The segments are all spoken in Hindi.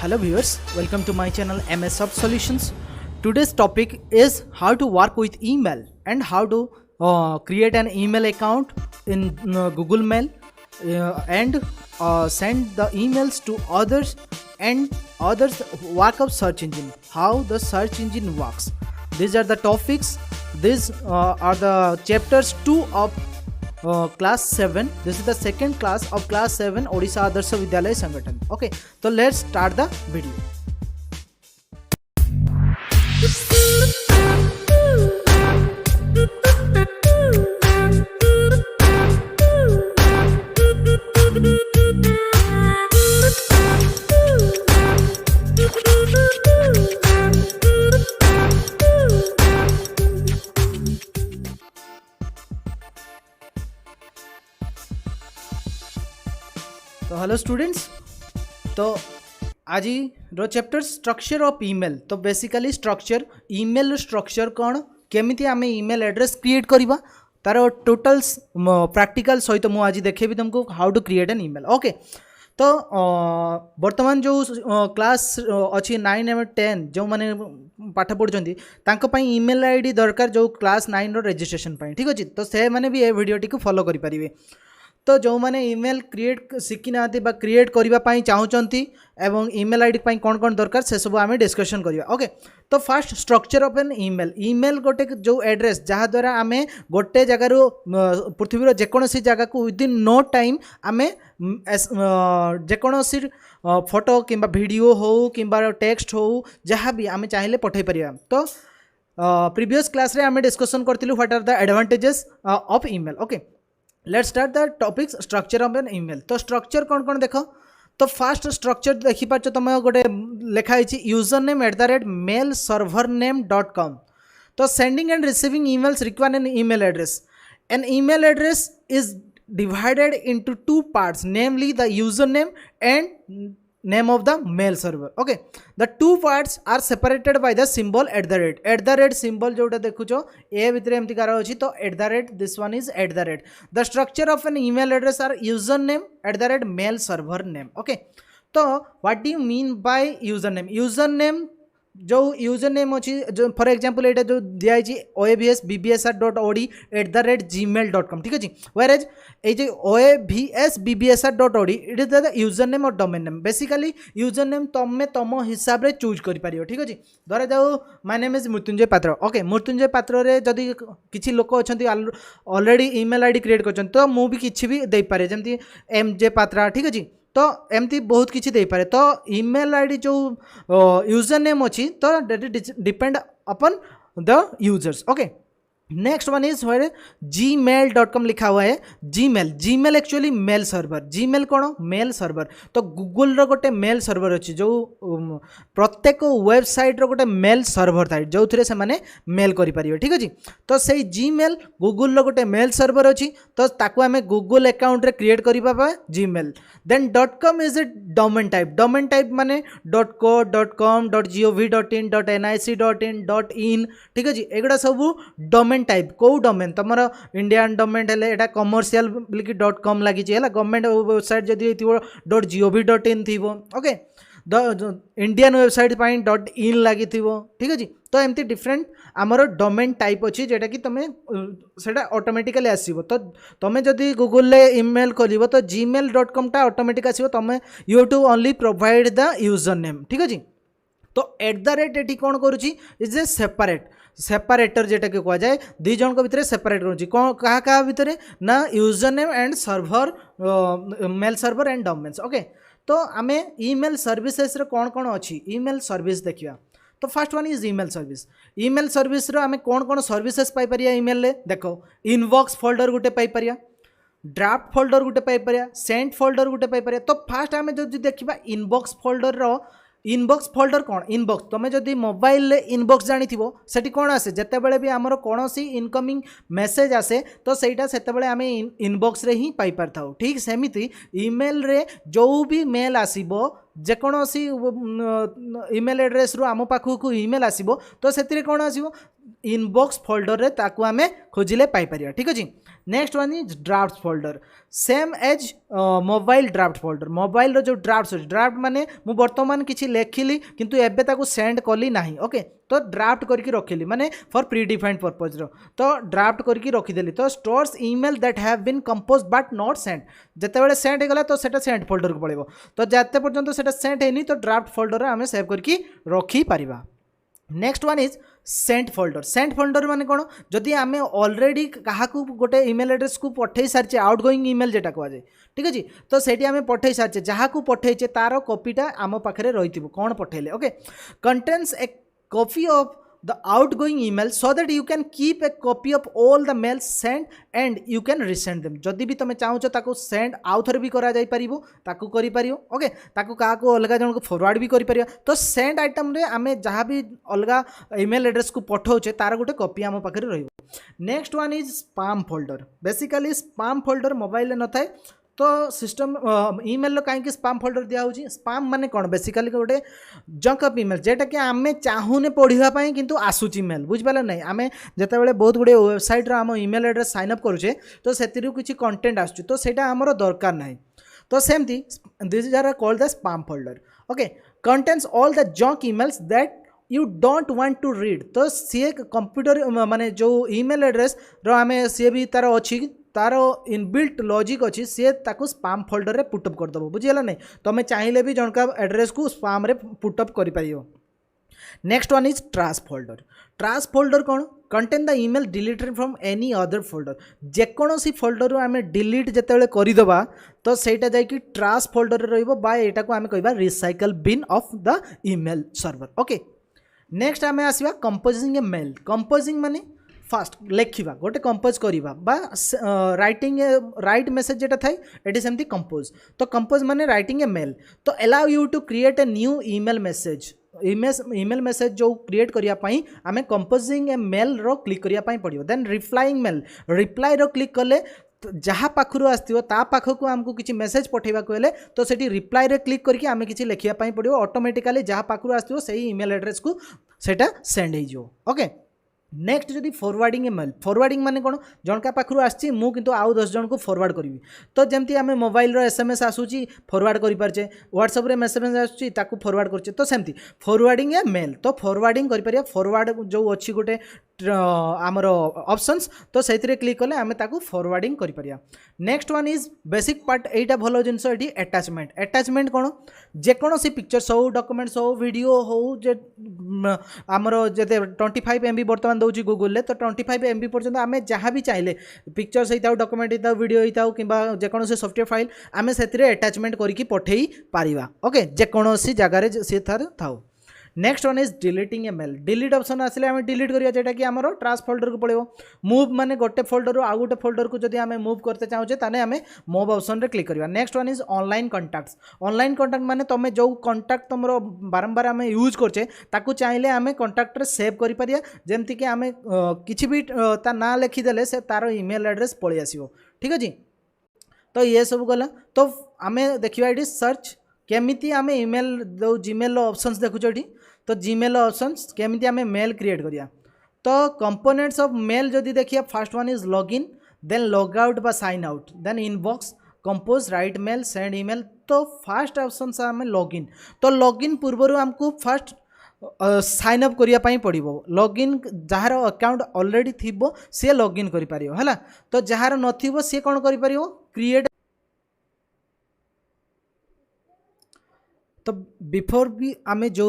Hello viewers, welcome to my channel MS Sub Solutions. Today's topic is how to work with email and how to create an email account in Google Mail and send the emails to others and others work of search engine, how the search engine works. These are the topics. These are the chapters 2 of class 7. This is the second class of class 7 Odisha Adarsh Vidyalaya Sangathan. Okay, so let's start the video. तो हेलो स्टूडेंट्स, तो आज रो चैप्टर स्ट्रक्चर ऑफ ईमेल. तो बेसिकली स्ट्रक्चर ईमेल स्ट्रक्चर कौन केमिति आमे ईमेल एड्रेस क्रिएट करबा तार टोटल्स प्रैक्टिकल सहित मु आज देखेबी तुमको how to create an email. Okay, तो वर्तमान जो क्लास अच्छी 9 एवं 10 जो मैंने पाठ पढ़ुंट तांको ईमेल आईडी दरकार जो क्लास 9 रो रजिस्ट्रेशन पाई. ठीक अच्छे, तो से मैंने भी ये वीडियोटी को फॉलो करि परिबे. तो जो मैंने ईमेल क्रिएट शिखी ना क्रिएट करने चाहूँगी एवं ईमेल आईडी कौन कौन दरकार से सब आम डिस्कशन करवा. ओके, तो first structure of an email. Email गोटे जो एड्रेस जहाँ द्वारा आम गोटे जगार पृथ्वीर जेकोसी जगह को विदिन नो टाइम आम जेकोसी फोटो कि वीडियो हो कि टेक्स्ट हो जहाँ भी आम चाहिए पठे पार. तो प्रीवियस क्लास रे आम डिस्कशन करूँ what are the advantages of email. Okay, let's start the topics structure of an email. तो स्ट्रक्चर कौन कौन देख. तो फास्ट स्ट्रक्चर देखिपार तुम गोटे लिखाई यूजर नेम @mailservername.com. तो sending and receiving emails require an email address. An email address is divided into two parts, namely the username and name of the mail server. Okay, the two parts are separated by the symbol @ symbol जोटा देखुचो ए भितर एमती कार अछि. तो @ this one is @. the structure of an email address are username @mail server name. Okay, तो what do you mean by username? username जो यूजर नेम अच्छी जो फॉर एग्जांपल ये जो दिखाई oavsbbsr.od@gmail.com. ठीक अच्छे, वेयर एज ये oavsbbsr.od it is the user name और domain name. Basically user name तुम तुम हिसाब से चूज कर. ठीक अच्छे, धरा जाओ माय नेम इज मृत्युंजय पात्र. ओके, मृत्युंजय पात्र रे जदि किसी लोक अच्छा ऑलरेडी ईमेल आईडी क्रिएट कर तो मुझे किसी भी दे पारे जमती MJ पात्रा. ठीक अच्छे, तो एमती बहुत किसी दे पारे. तो ईमेल आईडी जो यूजर नेम अच्छी तो depend upon the users. Okay, next one is where gmail.com लिखा हुआ है. Gmail actually mail server. Gmail कौन? Mail server. तो गूगल रो गोटे मेल सर्वर अच्छी जो प्रत्येक वेबसाइट रो गोटे मेल सर्वर थाए जो थे से माने मेल करि परिबे. ठीक अच्छे, तो सही जीमेल गूगल रो गोटे मेल सर्वर अच्छी. तो ताकू आमे गूगल अकाउंट रे क्रिएट करिबा Gmail. Then .com is a domain type. Domain type माने .co .com .gov.in .nic.in. ठीक अच्छे, एगुड़ा सब डोमेन टाइप. कौ डोमेन तुम इंडियन डोमेन है कमर्शियल बोलिकी .com लगी है गवर्नमेंट वेबसाइट जदि .gov.in थी. ओके, इंडियन वेबसाइट .in लगी. ठीक अच्छे, तो एमती डिफरेंट आमर डोमेन टाइप अच्छी जेटा कि तुम से ऑटोमेटिकली आसो. तो तुम जदि गूगल ईमेल खोल तो gmail.com टा ऑटोमेटिक आसो. तुम you have to only provide the user name. ठीक अच्छे, तो @ ये कौन करुच्ची इज ए सेपरेटर जेटा कि कह जाए दुई जन भितर सेपरेट करुच्ची. कौन क्या भितर ना user name and server mail server and domains. Okay, तो आम ईमेल सर्विसेस कौन कौन अच्छी ईमेल सर्विस देखिए. तो first one is email service. Email service आम कौन कौन सर्विसेस पाइपर ईमेल देख. इनबॉक्स फोल्डर गोटे पाइपर, ड्राफ्ट फोल्डर गोटे पाइपर, सेंट फोल्डर गोटे पाइपर. तो फास्ट आम जो देखा इनबॉक्स फोल्डर इनबॉक्स फोल्डर कौन इनबॉक्स तुम जदि मोबाइल इनबॉक्स जानी सेठी कौन आसे जिते बड़े भी आमर कौन सी इनकमिंग मेसेज आसे तो सहीटा से आम इनबॉक्स रे ही पाई पार था. ठीक सेमिति ईमेल रे जो भी मेल आसीबो जेकोसी ईमेल एड्रेस रू आम पाखक ईमेल आसीबो तो से कौन आसीबो इनबॉक्स फोल्डर रे ताकू आमे खोजिले पाई परिया ठीक अछि। Next one is draft folder same as mobile draft folder mobile रो जो ड्राफ्ट माने मु वर्तमान किछि लेखिली किंतु एबे ताकू सेंड कली नाही ओके तो ड्राफ्ट करके रखिली माने फॉर प्री डिफाइंड पर्पज रो तो ड्राफ्ट करके रखिदेली तो stores email that have been compose but not send जेतेबेले सेंड हेगला तो सेटा सेंड फोल्डर को पड़ेबो तो जाते पर्यंत सेटा सेंड हेनी तो ड्राफ्ट फोल्डर रे आमे सेव करके रखी परिबा। Next one is sent folder माने कौन जदि आम ऑलरेडी क्या गोटे ईमेल एड्रेस को पठे सारी आउट गोइंग ईमेल जेटा कहुए ठीक अच्छे तो सेठी आम पठे सारी जहाँ को पठेचे तार कॉपीटा आम पाखे रही कौन पठेले okay contents a copy of the outgoing email so that you can keep a copy of all the mails sent and you can resend them जदि भी तुम चाहो ताको सेंड आउ थरे भी करा जाई परिबो ताको करि परियो ओके ताको का को अलगा जन को फॉरवर्ड भी करि परियो तो सेंड आइटम रे आमे जहाँ भी अलगा ईमेल एड्रेस को पठाउछे तार गोटे कॉपी आम पाखे रहिबो। Next one is spam folder basically spam folder mobile रे न थाए तो सिस्टम ईमेल कहीं स्पैम फोल्डर दिया होची स्पैम माने कौन बेसिकली गोटे जंक अफ ईमेल जेटा कि आम चाहूने पढ़ापी किंतु आसूची मेल बुझिपारे ना आम जिते बहुत गुड़े वेबसाइट आम ईमेल एड्रेस साइन अप करुचे तो से किसी कंटेंट आसुची तो सेटा आमर दरकार ना तो सेमती this are called the spam folder okay contains all the junk emails that you don't want to read तो सी कंप्यूटर माने जो ईमेल एड्रेस रो आमे सी भी तार अच्छी तार इनबिल्ट लॉजिक अच्छी सी ताको स्पैम फोल्डर रे पुटअप कर दबो बुझिला नहीं तुम चाहिए भी जनका एड्रेस को स्पैम रे पुटअप करि परियो। Next one is trash folder कौन contain the email deleted from any other folder जेकोसी फोल्डर आम डिलीट जिते करदे तो सहीटा जाकि ट्राश फोल्डर रहा को आम कह recycle bin of the email server okay. Next आम आसवा कंपोजिंग ए मेल कंपोजिंग माने फास्ट लेखा गोटे कंपोज करवा राइटिंग राइट मेसेज जेटा थाए एटी सेमती कंपोज तो कंपोज माने राइटिंग ए मेल तो allow you to create a new email message email message जो क्रिएट करने आम कंपोजिंग ए मेल रो क्लिक करने पड़ो देन रिप्लाइंग मेल रिप्लाई रो क्लिक कले जहाँ पाखु आसो ता पाखक आमको किसी मेसेज पठेबा हेले तो सेठी रिप्लाई रे क्लिक करके आम किसी लिखापी पड़ो ऑटोमेटिकली जहाँ पाखु आसो से ईमेल एड्रेस को सेटा सेंड हो ओके। नेक्स्ट जदि फॉरवर्डिंग मेल फॉरवर्डिंग माने कौन जनका पाखु आसी मु किंतु आउ 10 जन को फॉरवर्ड करी तो जमती आम मोबाइल रो एसएमएस आसूची फॉरवर्ड करि पारचे व्हाट्सएप रे मेसेज आसूची ताकू फॉरवर्ड करचे तो सेमती फॉरवर्डिंग ए मेल तो फॉरवर्डिंग करि परिया फॉरवर्ड जो अच्छी गोटे आमर ऑप्शंस तो से क्लिक कले आम ताकू फॉरवर्डिंग करि परिया। Next one is basic part एटा भलो जिनस एटी अटैचमेंट कौन जेकोसी पिक्चर्स हो डॉक्यूमेंट्स हो वीडियो हो जे आमर जते 25 MB बर्तमान दौर गूगल तो 25 MB पर्यटन आम जहाँ भी चाहिए पिक्चर्स होता डॉक्यूमेंट होता वीडियो होता कि जेकोसी सॉफ्टवेयर फाइल आम से अटैचमेंट करके पठेई पारिबा ओके जेकोसी जगार सी थाउ। Next one is deleting a mail delete option आसिले आम डिलीट करिया जेटा कि आमर ट्राश फोल्डर को पड़ो मूव माने गोटे फोल्डर आउ गोटे फोल्डर को जदि आम मूव करते चाहूचे ताने आम मूव ऑप्शन रे क्लिक करिया। Next one is online contact माने तुम जो कॉन्टैक्ट तुम बारंबार आम यूज करचे ताकू चाहिए आम कॉन्टैक्ट रे सेव करि परिया जेमति कि आम किछि भी ता ना लिखिदेले से तार ईमेल एड्रेस पळि आसीबो ठीक अछि। तो ये सब गला तो आम देखिबा एटी सर्च केमिति आम ईमेल जो जीमेल ऑप्शंस देखुछ एटी तो जीमेल ऑप्शंस केमिति आम मेल क्रिएट करिया तो कंपोनेंट्स ऑफ मेल जदि देखिए first one is login then log out बा sign out then inbox compose write mail send email तो फर्स्ट ऑप्शन आम लॉगिन तो लॉगिन पूर्व आमको फर्स्ट साइन अप करिया पड़ो लॉगिन जार अकाउंट ऑलरेडी थिबो सी लॉगिन करि परियो हला तो जार नथिबो सी कोन करि परियो क्रिएट तो बिफोर भी आमे जो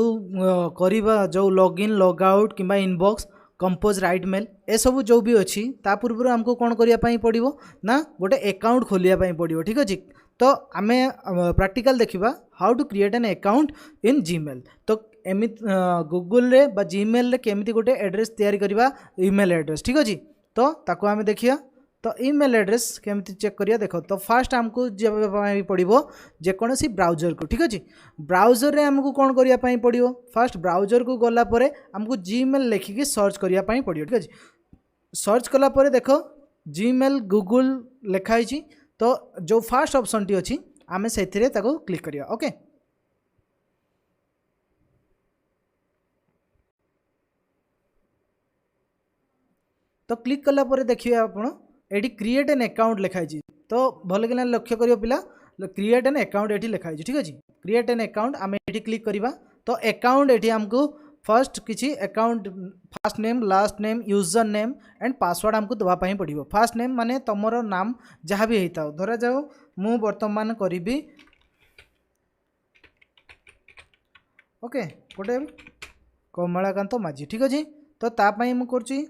करिबा जो लॉगिन लॉग आउट किंबा इनबॉक्स कंपोज राइट मेल ए सब जो भी अच्छी ता पूर्व हमको कौन करिया पड़ो ना गोटे अकाउंट खोलिया पड़ो ठीक अच्छे तो आमे प्रैक्टिकल देखिबा how to create an account in Gmail तो एमि गूगल रे बा जीमेल रे केमिति गोटे एड्रेस तैयारी करिबा ईमेल एड्रेस ठीक अच्छे तो ताको आमे देखिया तो ईमेल एड्रेस केमती चेक करिया देखो तो फास्ट आमको जब पड़ो जेकोसी ब्राउजर को ठीक अच्छे ब्राउजर रे आमको कौन करिया पड़ो फास्ट ब्राउजर को गला परे आमको जीमेल लिखिकी सर्च करिया पड़ो ठीक अच्छे सर्च कला परे देखो जीमेल गूगल लिखाई तो जो फास्ट ऑप्शन टी अच्छी आम से क्लिक करिया ओके। तो क्लिक कला पर देखिए आपण एटी क्रिएट एन अकाउंट लिखाई तो भल कि लक्ष्य करियो पिला क्रिएट एन अकाउंट एटी लिखाई ठीक अछि क्रिएट एन अकाउंट आम एटी क्लिक करवा तो अकाउंट एटी हमको फर्स्ट किसी account fast name last name user name and password हमको दवाई पड़ो फास्ट नेम माने तुमर नाम जहाँ भी होता धरा जाओ मु वर्तमान करी ओके गोटे कमलाकांत माझी ठीक अच्छे तो तापाई मु करची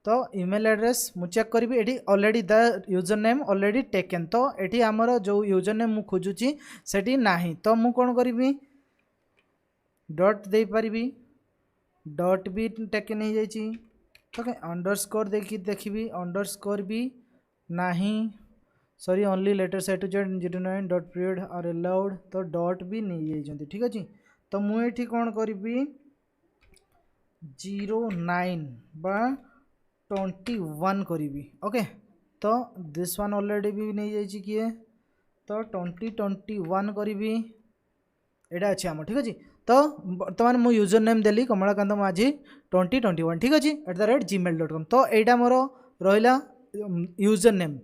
तो ईमेल एड्रेस मु चेक करी eighty already the user name already taken तो एटी आमर जो यूजर नेम मु खोजुची सेटी नाही तो मु कोन करी डॉट दे पारिबी डॉट भी टेकन हो जाइए ओके अंडरस्कोर देखी देखी अंडरस्कोर भी नाही sorry only letter set to Z 09 dot period are allowed तो डॉट भी नहीं जाइए ठीक अच्छे तो मुझे कौन करी 09 बा 21 करी ओके तो दिस वन ऑलरेडी भी नहीं जाइए किए तो 2021 करी एटा अच्छे आम ठीक अच्छे तो बर्तमान मु यूजर नेम देली कमलाकांत माझी 2021 ठीक अच्छे @gmail.com तो यहाँ मोर रहा यूजर नेम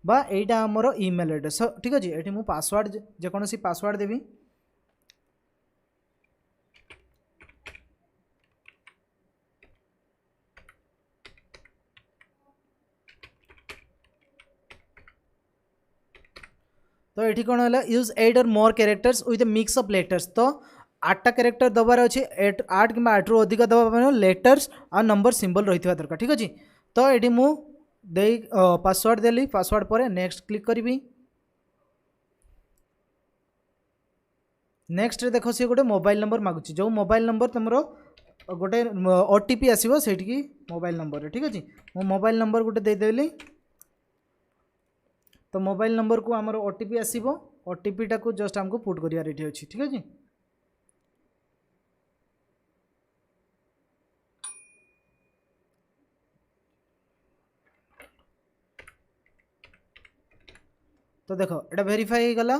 बा यहाँ आमर ईमेल एड्रेस ठीक अच्छे ये मु पासवर्ड जेकोसी पासवर्ड देवी तो ये कौन है यूज 8 और more characters with mix of letters तो 8टा कैरेक्टर दबार अच्छे 8 कि 8 रु अधिक दबा लेटर्स आ नंबर सिंबल रही दरकार ठीक अच्छे तो ये मु पासवर्ड देली पासवर्ड पर नेक्स्ट क्लिक करी नेक्स्ट रे देखो सी गोटे मोबाइल नंबर मागुची जो मोबाइल नंबर तुम गोटे ओटीपी आसो से मोबाइल नंबर ठीक अच्छे मो मोबाइल नंबर गोटे देदेली तो मोबाइल नंबर को आमर ओटीपी आसो ओटीपी टाक जस्ट आमको पुट करियार ये अच्छी ठीक अच्छे तो देखो ये वेरीफाई गला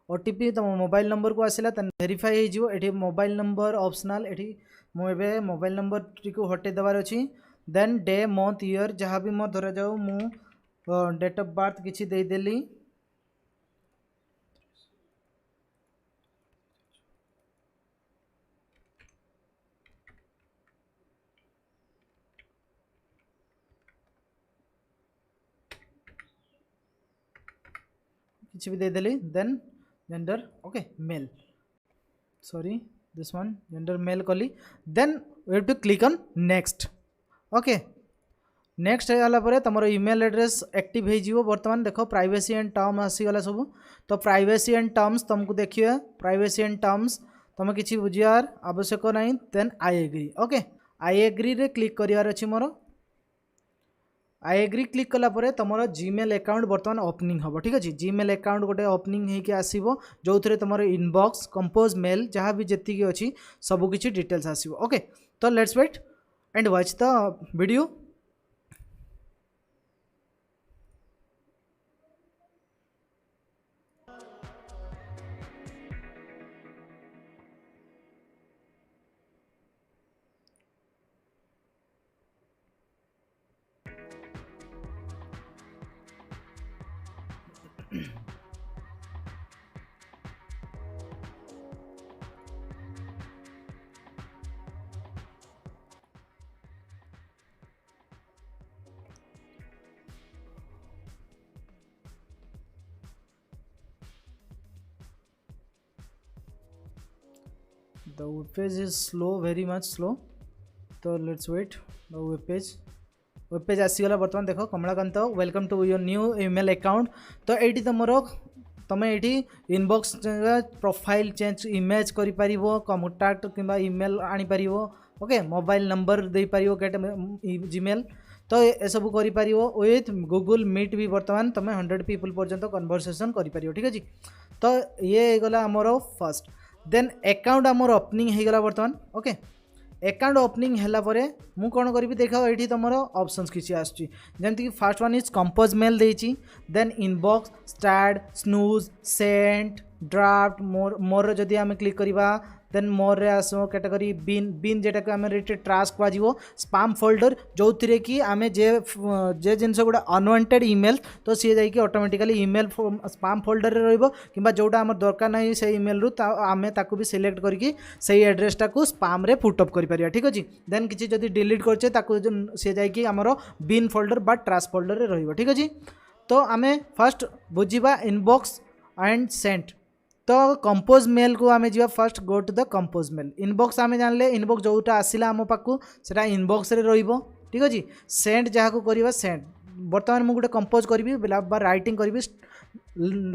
ओटीपी तुम मोबाइल नंबर को आसला वेरीफाई हो मोबाइल नंबर ऑप्शनल ये मुझे मोबाइल नंबर टी हटे देवार अच्छी देन डे मंथ ईयर जहाँ भी मोर धरा जाऊ मु डेट ऑफ बर्थ किसी देदेली किसी भी देदेली then gender okay male sorry this one gender male कली then we have to click on next okay next है तुम ईमेल एड्रेस एक्टिव हो बर्तमान देख प्राइवेसी एंड टर्म आसीगला सब तो प्राइवेसी एंड टर्म्स तुमको देखिए प्राइवेसी एंड टर्म्स तुम किसी बुझार आवश्यक नहीं then I agree okay I agree रे क्लिक करियार अछि मोर आई एग्री क्लिक कला परे तुम जीमेल अकाउंट बर्तमान ओपनिंग हम ठीक अच्छे जीमेल अकाउंट गोटे ओपनिंग होकर आसो जो थे तुम इनबॉक्स कंपोज मेल जहाँ भी जी अच्छी सबकि डिटेल्स आसो ओके तो let's wait and watch the video the web page is slow very much slow तो let's wait the web page आसीगला बर्तमान देख Kamalakant welcome to your new email account तो ये तुम ये इनबॉक्स प्रोफाइल चेंज इमेज कर कॉन्टैक्ट किंबा ईमेल आनी पार ओके मोबाइल नंबर दे पार गेट जीमेल तो ये सब कर विथ गूगल मीट भी बर्तमान तुम 100 पीपल पर्यंत कन्वर्सेशन कर ठीक अच्छे तो ये गला आमर फर्स्ट देन अकाउंट आमर ओपनिंग हो गला बर्तमान ओके अकाउंट ओपनिंग है मु कौन करी देख ये तुम ऑप्शंस किसी आमती first one is compose mail देती then inbox start snooze sent draft more जदि आम क्लिक करवा देन मोर रे आसो कैटेगरी बिन बिन जेटा को आम ट्राश कह स्पाम फोल्डर जो थी कि आम जे जिनस गुड़ा अनवांटेड ईमेल तो सी जाकि ऑटोमेटिकली ईमेल स्पाम फोल्डर रे रहिबो किंबा जोटा आम दरकार नहीं से ईमेल रु आम ताकू भी सिलेक्ट करके सही एड्रेसटा को स्पाम रे पुट अप कर पारिया ठीक अछि देन किछि जदि डिलीट करछे ताकू सी जाकि आमर बिन फोल्डर बा ट्राश फोल्डर रे रहिबो ठीक अछि। तो आम फर्स्ट बुझिबा इनबॉक्स एंड सेंट तो कंपोज मेल को आम जा first go to the compose mail inbox आम जानले इनबॉक्स जोटा आसिला आम पाखु सेटा इनबॉक्स रे रहिबो ठीक अछि। सेंट जहाँ को करवा सेंट बर्तमान मुझे गोटे कंपोज करी राइटिंग करी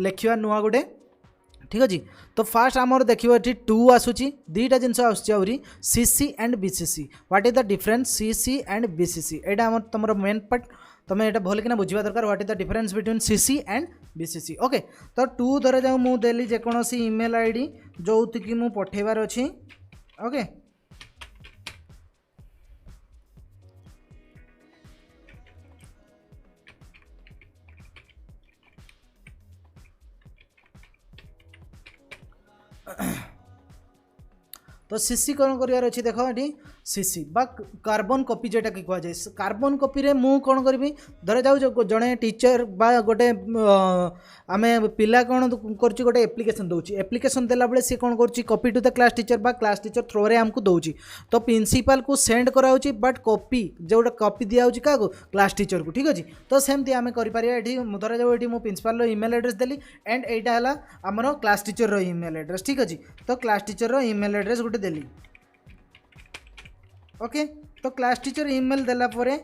लिखा नुआ गोटे ठीक अच्छे। तो फास्ट आमर देखिए ये टू आसूची दुईटा जिनस आसूरी CC and BCC what is the difference CC and BCC एटा आम तुम मेन पार्ट तुम्हें यहाँ भल कि बुझा दरकार what is the difference between CC and BCC okay. तो टू धरा जाऊ मुझे देली जेकोसी ईमेल आईडी जो कि मुझे पठेबार अच्छी ओके तो सीसी कौन करार अच्छी देख ये सीसी बा कार्बन कॉपी जेटा कि कह जाए कार्बन कॉपी रे मु कौन करी धर जाऊ जड़े टीचर बा गोटे आम पिला कौन कर गोटे एप्लिकेशन दूसरी एप्लिकेशन देला बेले सी कौन कर copy to the class teacher बा क्लास टीचर थ्रो रे आमको दूसरी तो प्रिंसिपल को सेंड कराऊँ बट कॉपी जो कॉपी दिया क्या क्लास टीचर को ठीक अच्छे। तो सेमती आम कर धर जाऊ ये प्रिंसिपल ईमेल एड्रेस देली एंड एटा है आमर क्लास टीचर ईमेल एड्रेस ठीक अच्छे। तो क्लास टीचर ईमेल एड्रेस गोटे देली ओके। तो क्लास टीचर ईमेल देला परे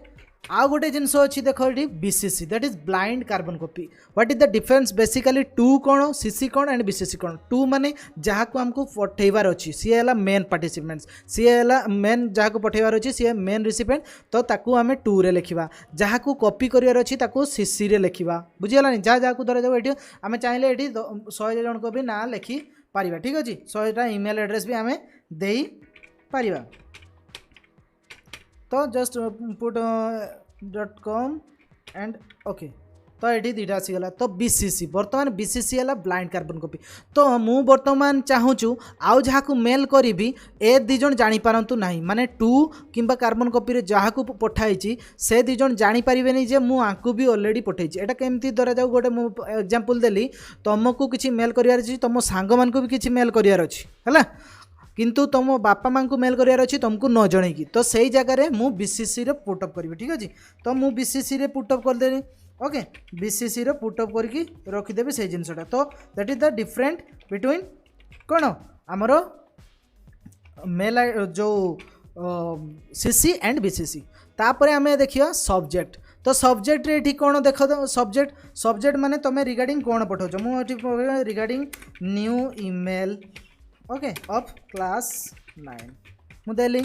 आउ गोटे जिनस अच्छी देख ये BCC that is blind carbon copy what is the difference basically to कौन सीसी कौन एंड बीसीसी कौन टू माने जहाँ को आमको पठेबार अच्छी सी है मेन पार्टिसिपेंट्स सी है मेन जहाँ को पठेबार अच्छी सी है मेन रिसिपेंट तो ताकू आम टू रे लिखा जहाँ को कॉपी करार अच्छी ताकू सीसी रे लिखा बुझीगलानी जहाँ जहाँ को धरा जाऊ ये आम चाहिए ये 100 जन को भी ना लिखि पारिबा ठीक अच्छे 100टा ईमेल एड्रेस भी आम दे पारिबा। तो just put .com and okay तो ये दुईटा आसीगला। तो बीसीसी बर्तमान बीसीसी है ब्लाइंड कार्बन कॉपी तो मु बर्तमान चाहूँ आउ जहाँ को मेल करी ए दीज जापारतु ना माने टू किंबा कार्बन कॉपी जहाँ को पठाई से दीज जापारे जे मुझे भी ऑलरेडी पठाई एटा केमती धरा जाऊ गोटे मु एग्जांपल देली तुमको किसी मेल करार तुम सांग मान को भी किसी मेल करार अच्छी है किंतु तुम बापा माँ को मेल करार अच्छी तुमको न जनईकी तो सही जगह मु बीसीसी रे पुटअप करी ठीक अच्छे। तो मु बीसीसी रे पुटअप करदेली ओके बीसीसी रे पुटअप करके रखिदेवी से जिनसटा। तो that is the different between कौन आमर मेल जो सीसी एंड बीसीसी। तापर आम देखिए सब्जेक्ट तो सब्जेक्ट रे ठीक कौन देख सब्जेक्ट माने तुम रिगार्डिंग कौन पठाऊच मुझे regarding new email okay of class 9 मुदेली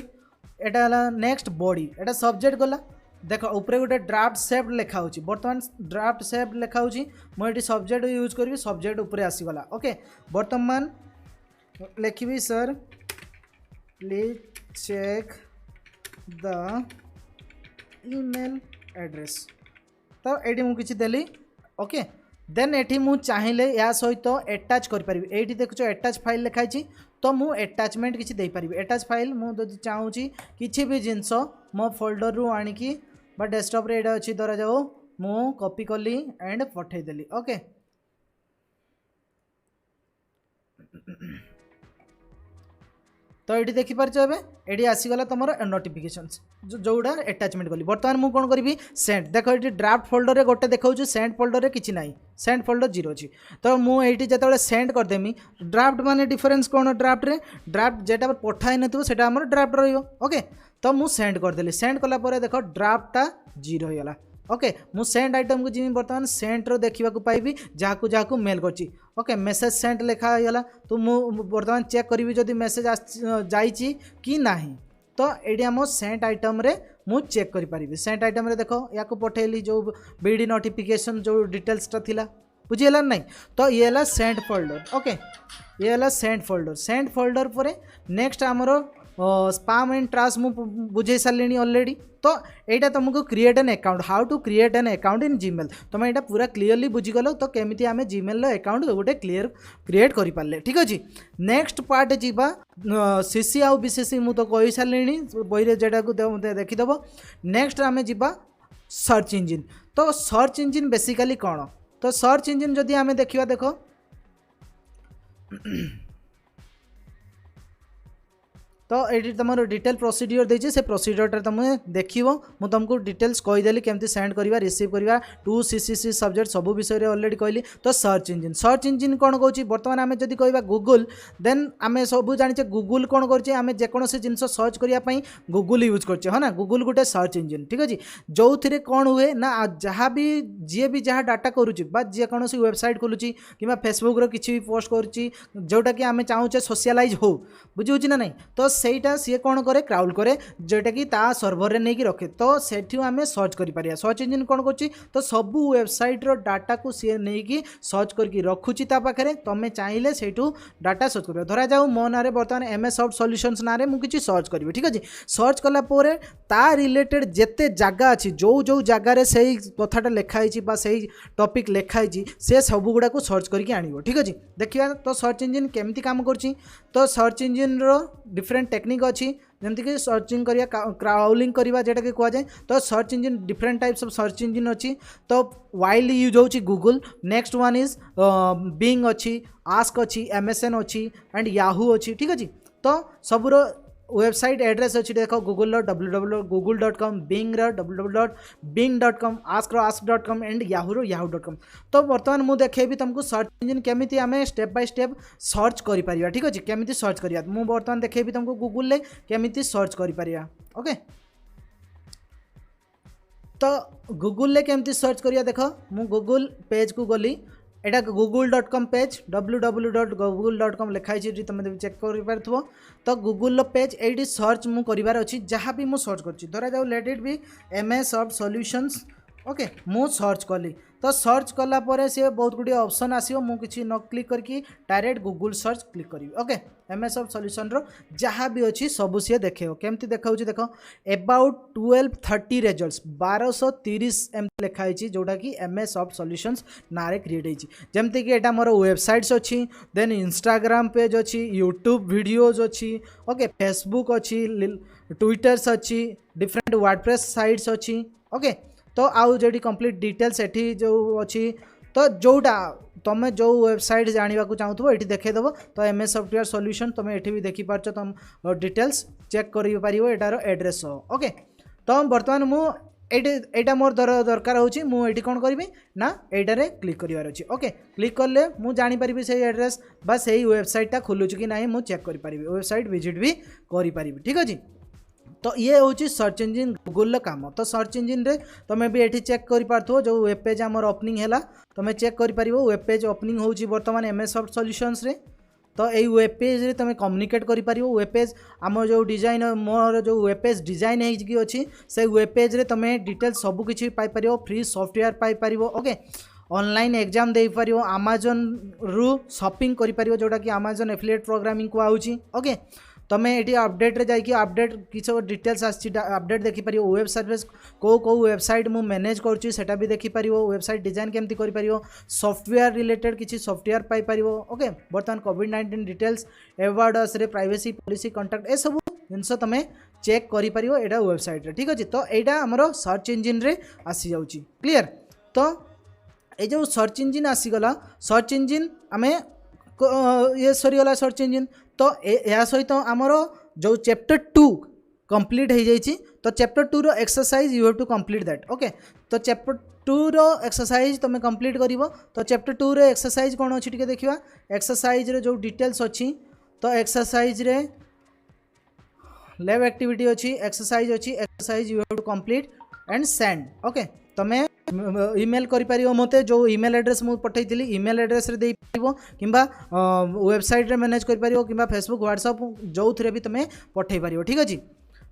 Etah next body Etah subject गला देख ऊपर गोटे ड्राफ्ट सेव लिखा हो बर्तमान ड्राफ्ट सेव लिखा हो मुझे सब्जेक्ट यूज करी सब्जेक्ट ऊपर आसीगला ओके। बर्तमान लिखी sir please check the email address तो ये मुझे देली ओके। देन एटी मु चाहिए या सहित एटाच करें ये देखुच एटाच फाइल लिखाई तो मु एटाचमेंट किसी दे पारि एटाच फाइल मुझे चाहूँगी किसी भी जिनस मो फोल्डर रू आणिकी बा डेस्कटॉप रे एटा अच्छी धरा जाओ मु कॉपी कली एंड पठेदेली ओके। तो ये देखिपारे ये आसीगला तुम नोटिफिकेशन जोड़ा एटाचमेंट कली बर्तमान मुझे कौन करी सेंड देख ये ड्राफ्ट फोल्डर रे गोटे देखा सेंड फोल्डर रे किसी ना सेंड फोल्डर 0 अच्छी। तो मुझे जो सेंड करदेमी ड्राफ्ट माने डिफरेंस कौन ड्राफ्ट रे ड्राफ्ट जेटा पठाई ना आम ड्राफ्ट रोके तो मुझे सेंड करदेली सेंड कलापर देख ड्राफ्टा 0 होगा ओके। मु सेंड आइटम को जी बर्तमान सेंट रो देखा पाइबी जहाँ को मेल करची ओके मेसेज सेंट लिखा होगा तो मु बर्तमान चेक करी जदि मेसेज जाइए कि ना तो ये आम सेंट आइटम रे मु चेक करि पारिबी सेंट आइटम रे देखो या को पठेली जो बीडी नोटिफिकेशन जो डिटेल्सटा थिला बुझीगला नहीं। तो ये है सेंट फोल्डर ओके ये है सेंट फोल्डर पर नेक्स्ट आमर स्पाम एंड ट्राश मु बुझे सारे ऑलरेडी। तो यहाँ तुमको create an account, how to create an account in Gmail, तुम यहाँ पूरा क्लीयरली बुझीगल तो केमी आम जीमेल अकाउंट गोटे क्रिएट कर पारे। ठीक अच्छे नेक्स्ट पार्ट जीवा सीसी आउ बीसीसी मु तो कही सारे बही जेटा देखीदेव। नेक्स्ट आम जीवा सर्च इंजिन। तो सर्च इंजिन बेसिकली कौन, तो सर्च इंजिन जदि आम देखा देख तो ये तुम डिटेल प्रोसीडियर देती से प्रोसीडियर तुम देख मुझे तुमको डिटेल्स कहीदेली केमती सेंड करवा रिसीव करवा टू सीसीसी सब्जेक्ट सब विषय में ऑलरेडी कहली। तो सर्च इंजिन कौन कौन बर्तमान आम जब कह गूगल देन आम सब जाने गूगल कौन करें जेकोसी जिन सर्च करने गूगल यूज कर हाँ ना, गूगल गोटे सर्च इंजिन। ठीक अच्छे जो थे कौन हुए ना जहाँ भी जी भी जहाँ डाटा करुच्ची जेकोसी वेबसाइट खोलुची कि फेसबुक किसी भी पोस्ट करुच्ची जोटा कि आम चाहूचे सोशलाइज हो बुझे ना नहीं, तो सेटा सी कौन करे क्राउड करे जोटा कि ता सर्वर रे नहीं रखे। तो सेठी आम सर्च करें सर्च इंजिन कौन कर तो सबू वेबसाइट रो डाटा को सी नहीं सर्च करके रखुची पाखे तुम चाहिए से डाटा सर्च कर। धरा जाऊ मो ना बर्तमान MS सॉफ्ट सॉल्यूशंस ना मुझे सर्च करी। ठीक अच्छे सर्च कलापर ता रिलेटेड जेते जगह अच्छी जो जो जगार से कथाटा लिखाई से टॉपिक लिखाई से सब गुड़ा को सर्च करके आनिबो। ठीक अच्छे देखिए तो सर्च इंजिन केमती काम करची। तो सर्च इंजिन रो डिफरेंट टेक्निक अच्छी जमती कि सर्चिंग करिया क्राउलिंग करवा जेटा कि कह जाए। तो search engine different types of search engine अच्छी। तो वाइडली यूज होची Google, next one is being अच्छी, आस्क अच्छी, MSN अच्छी एंड याहू अच्छी। ठीक अच्छे तो सबूर वेबसाइट एड्रेस अच्छी देख Google www.google.com, Bing www.bing.com, ask.com and yahoo.com। तो बर्तमान मुझे देखेबी तुमको सर्च इंजिन केमिति आमे स्टेप बाय स्टेप सर्च करि परिया। ठीक अच्छे केमिति सर्च करिया मु बर्तमान देखेबी तुमको गूगल ले केमिति सर्च करि परिया। ओके तो गूगल ले केमिति सर्च करिया देख मु गूगल पेज को गली एटा google.com पेज www.google.com लिखाई तुम चेक कर। तो गूगल पेज ये सर्च मु करार अच्छी जहाँ भी मु सर्च कर धरा जाऊ let it be MS soft solutions. Okay मु सर्च कली तो सर्च कलापर सी बहुत गुड़िया ऑप्शन आसो मु किसी न क्लिक करके डायरेक्ट गूगल सर्च क्लिक करी। ओके MS सॉफ्ट सॉल्यूशन रो जहाँ भी अच्छी सब सी देखे केमती देखा देख अबाउट 1230 रिजल्ट्स 1230 एम लिखाई जोटा कि MS सॉफ्ट सॉल्यूशंस ना क्रिएट होती जमती कि एटा मोर वेबसाइट्स अच्छी देन इंस्टाग्राम पेज अच्छी, यूट्यूब वीडियोज अच्छी, ओके फेसबुक अच्छी, ट्विटर्स अच्छी, डिफरेंट वर्डप्रेस साइट्स अच्छी। ओके तो आउ जो कंप्लीट डिटेल्स एठी जो अच्छी तो जोटा तुम जो वेबसाइट जाना चाहूब ये देखीदेव। तो MS सॉफ्टवेयर सॉल्यूशन तुम ये भी देखिपार तुम डिटेल्स चेक कर एटार एड्रेस। ओके तो बर्तमान मुझे मोर दरकार होती कौन करी ना यहीटारे क्लिक करार अच्छी। ओके क्लिक कले मुझे जानीपरि से एड्रेस बा से वेबसाइटा खोलुची कि ना मुझे चेक करी वेबसाइट विजिट भी करी। ठीक अच्छे तो ये हूँ सर्च इंजिन गूगल काम। तो सर्च इंजिन रे तुम्हें भी ये चेक कर पार्थो जो वेब पेज आमर ओपनिंग है तुम्हें चेक कर वेब पेज ओपनिंग होची बर्तमान MS सॉफ्ट सॉल्यूशंस रे। तो यही वेब पेज रे तुम्हें कम्युनिकेट कर वेब पेज आम जो डिजाइन मोर जो वेब पेज डिजाइन होची से वेब पेज रे तुम्हें डिटेल्स सब किसी पाइपर फ्री सॉफ्टवेयर पाइपर। ओके ऑनलाइन एग्जाम दे पार Amazon रु शॉपिंग कर जोटा कि Amazon एफिलिएट प्रोग्रामिंग को आउची। ओके तुम्हें ये अपडेट रे जाकि अपडेट किसी डिटेल्स अपडेट देखिपर वेब सर्विस को वेबसाइट मु मैनेज करा भी देखिपर वेबसाइट डिजाइन केमती कर सॉफ्टवेयर रिलेटेड किसी सॉफ्टवेयर पाइपर। ओके बर्तमान कोविड-19 डिटेल्स एवार्ड्स रे प्राइवेसी पॉलिसी कंटाक्ट ए सब जिनस तुम चेक कर एटा वेबसाइट रे। ठीक अच्छे तो यहाँ आमर सर्च इंजिन रे आसी जाउची क्लियर। तो ये जो सर्च इंजिन आसीगला सर्च इंजिन आम ये सरीगला सर्च इंजिन। तो यह सहित आमर जो चैप्टर 2 कंप्लीट हो जाइए। तो चैप्टर 2 रो exercise you have to complete that. Okay तो चैप्टर 2 रो एक्सरसाइज तुम कंप्लीट कर। तो चैप्टर 2 रे एक्सरसाइज कौन अच्छी टे देखा एक्सरसाइज रे जो डिटेल्स अच्छी। तो एक्सरसाइज रे लैब एक्टिविटी अच्छी, एक्सरसाइज अच्छी, exercise you have to complete and send. Okay तुम्हें ईमेल कर मते जो ईमेल एड्रेस मुझे पठेई ईमेल एड्रेस रे दे पारिबो किंबा वेबसाइट रे मैनेज कर पारिबो किंबा फेसबुक व्हाट्सएप जो थे भी तुम्हें पठेई पारिबो। ठीक अच्छे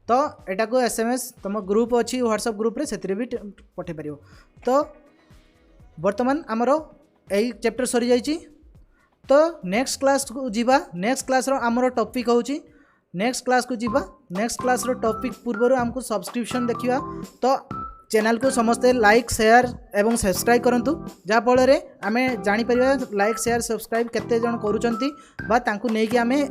तो एटा को SMS तुम ग्रुप अच्छी व्हाट्सएप ग्रुप रे से भी पठेई पारिबो। तो बर्तमान आमर यही चैप्टर सरी जाइए। तो नेक्स्ट क्लास को जीवा नेक्स्ट क्लास रो आमर टॉपिक होची नेक्स्ट क्लास को जीवा नेक्स्ट क्लास रो टॉपिक पूर्व हमको सब्सक्रिप्शन देखिया तो चैनल को समस्ते लाइक शेयर एवं सब्सक्राइब करंतु जाफल आम जापर लाइक शेयर सब्सक्राइब केते जन करूचंती बा तांकु नेकी आमे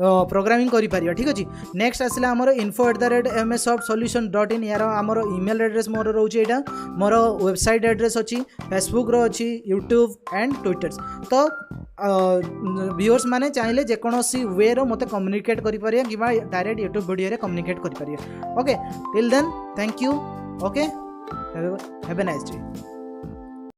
प्रोग्रामिंग करि पारिया ठीक अछि। नेक्स्ट आसिला हमर info@msoftsolution.in यार हमर ईमेल एड्रेस मोर रहउछि एटा मोर वेबसाइट एड्रेस अछि फेसबुक रो अछि यूट्यूब एंड ट्विटर तो व्यूअर्स माने चाहिले जेकोसी वे रो मते कम्युनिकेट करि पारिया कि डायरेक्ट यूट्यूब वीडियो रे कम्युनिकेट करि पारिया। Okay till then thank you. Okay have a nice day.